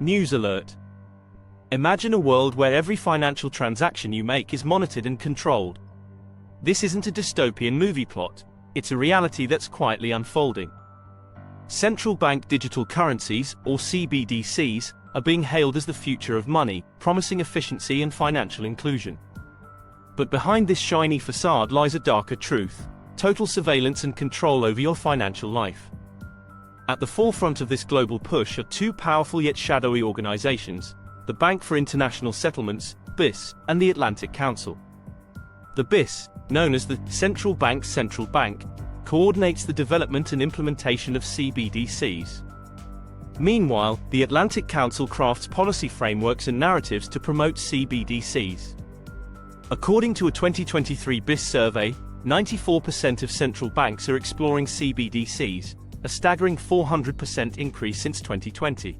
News alert. Imagine a world where every financial transaction you make is monitored and controlled. This isn't a dystopian movie plot, it's a reality that's quietly unfolding. Central Bank Digital Currencies, or CBDCs, are being hailed as the future of money, promising efficiency and financial inclusion. But behind this shiny facade lies a darker truth: total surveillance and control over your financial life. At the forefront of this global push are two powerful yet shadowy organizations: the Bank for International Settlements, BIS, and the Atlantic Council. The BIS, known as the Central Bank, coordinates the development and implementation of CBDCs. Meanwhile, the Atlantic Council crafts policy frameworks and narratives to promote CBDCs. According to a 2023 BIS survey, 94% of central banks are exploring CBDCs, a staggering 400% increase since 2020.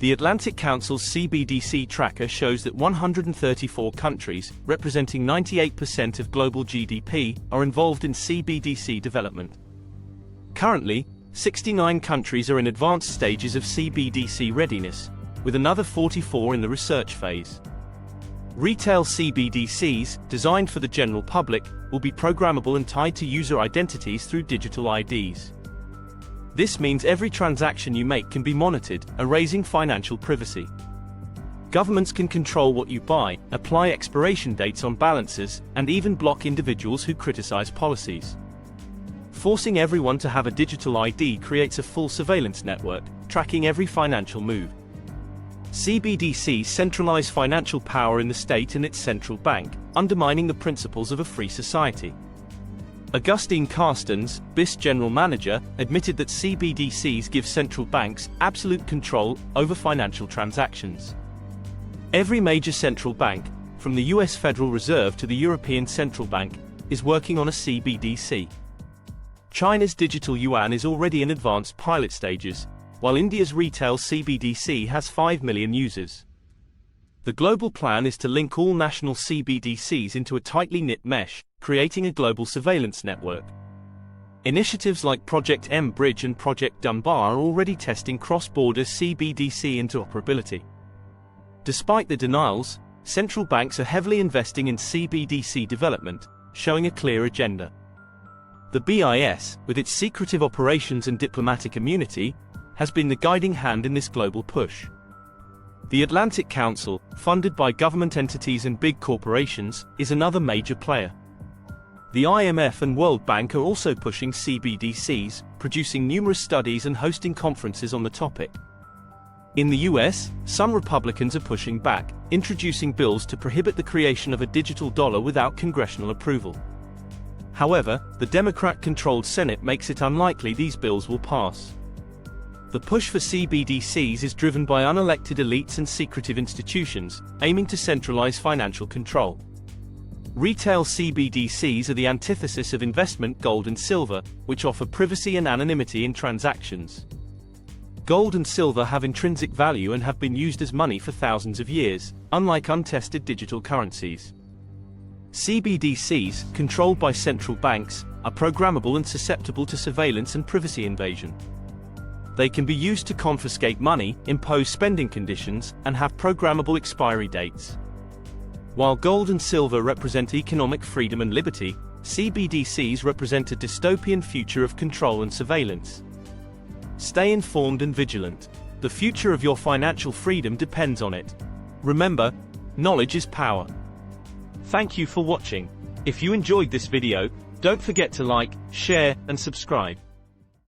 The Atlantic Council's CBDC tracker shows that 134 countries, representing 98% of global GDP, are involved in CBDC development. Currently, 69 countries are in advanced stages of CBDC readiness, with another 44 in the research phase. Retail CBDCs, designed for the general public, will be programmable and tied to user identities through digital IDs. This means every transaction you make can be monitored, erasing financial privacy. Governments can control what you buy, apply expiration dates on balances, and even block individuals who criticize policies. Forcing everyone to have a digital ID creates a full surveillance network, tracking every financial move. CBDCs centralize financial power in the state and its central bank, undermining the principles of a free society. Augustine Carstens, BIS general manager, admitted that CBDCs give central banks absolute control over financial transactions. Every major central bank, from the US Federal Reserve to the European Central Bank, is working on a CBDC. China's digital yuan is already in advanced pilot stages, while India's retail CBDC has 5 million users. The global plan is to link all national CBDCs into a tightly knit mesh, creating a global surveillance network. Initiatives like Project M-Bridge and Project Dunbar are already testing cross-border CBDC interoperability. Despite the denials, central banks are heavily investing in CBDC development, showing a clear agenda. The BIS, with its secretive operations and diplomatic immunity, has been the guiding hand in this global push. The Atlantic Council, funded by government entities and big corporations, is another major player. The IMF and World Bank are also pushing CBDCs, producing numerous studies and hosting conferences on the topic. In the US, some Republicans are pushing back, introducing bills to prohibit the creation of a digital dollar without congressional approval. However, the Democrat-controlled Senate makes it unlikely these bills will pass. The push for CBDCs is driven by unelected elites and secretive institutions, aiming to centralize financial control. Retail CBDCs are the antithesis of investment gold and silver, which offer privacy and anonymity in transactions. Gold and silver have intrinsic value and have been used as money for thousands of years, unlike untested digital currencies. CBDCs, controlled by central banks, are programmable and susceptible to surveillance and privacy invasion. They can be used to confiscate money, impose spending conditions, and have programmable expiry dates. While gold and silver represent economic freedom and liberty, CBDCs represent a dystopian future of control and surveillance. Stay informed and vigilant. The future of your financial freedom depends on it. Remember, knowledge is power. Thank you for watching. If you enjoyed this video, don't forget to like, share, and subscribe.